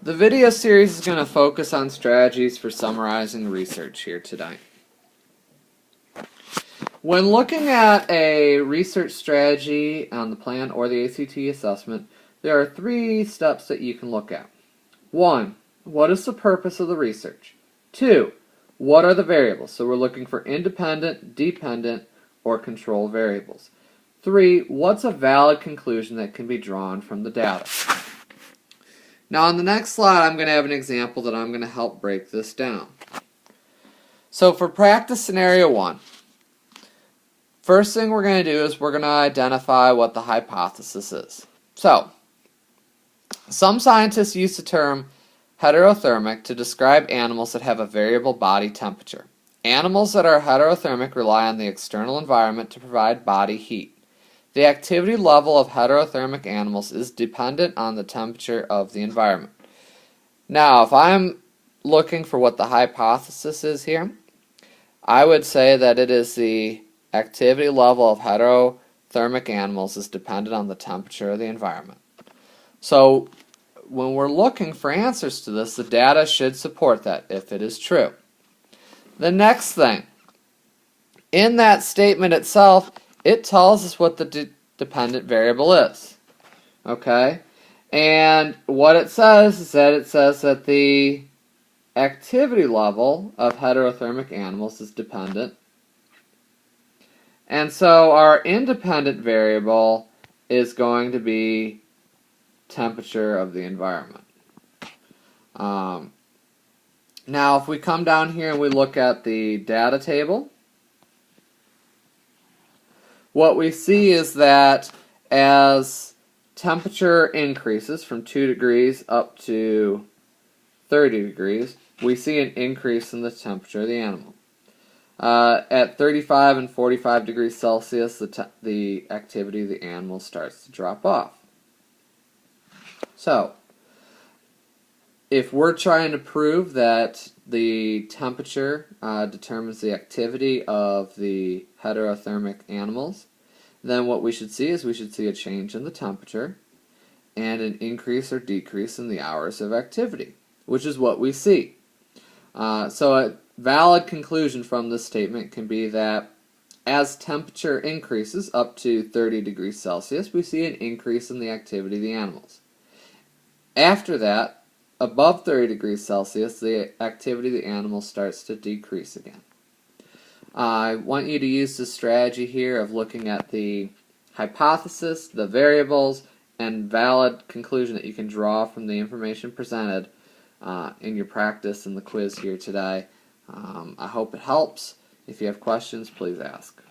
The video series is going to focus on strategies for summarizing research here tonight. When looking at a research strategy on the plan or the ACT assessment, there are 3 steps that you can look at. 1. What is the purpose of the research? 2. What are the variables? So we're looking for independent, dependent, or control variables. 3. What's a valid conclusion that can be drawn from the data? Now on the next slide, I'm going to have an example that I'm going to help break this down. So for practice scenario 1, first thing we're going to do is we're going to identify what the hypothesis is. So, some scientists use the term heterothermic to describe animals that have a variable body temperature. Animals that are heterothermic rely on the external environment to provide body heat. The activity level of heterothermic animals is dependent on the temperature of the environment. Now, if I'm looking for what the hypothesis is here, I would say that it is the activity level of heterothermic animals is dependent on the temperature of the environment. So, when we're looking for answers to this, the data should support that if it is true. The next thing, in that statement itself, it tells us what the dependent variable is. Okay? And what it says is that the activity level of heterothermic animals is dependent. And so our independent variable is going to be temperature of the environment. Now if we come down here and we look at the data table, what we see is that as temperature increases from 2 degrees up to 30 degrees, we see an increase in the temperature of the animal. At 35 and 45 degrees Celsius, the activity of the animal starts to drop off. So, if we're trying to prove that the temperature determines the activity of the heterothermic animals, then what we should see is we should see a change in the temperature and an increase or decrease in the hours of activity, which is what we see. So a valid conclusion from this statement can be that as temperature increases up to 30 degrees Celsius, we see an increase in the activity of the animals. After that, above 30 degrees Celsius, the activity of the animals starts to decrease again. I want you to use this strategy here of looking at the hypothesis, the variables, and valid conclusion that you can draw from the information presented in your practice and the quiz here today. I hope it helps. If you have questions, please ask.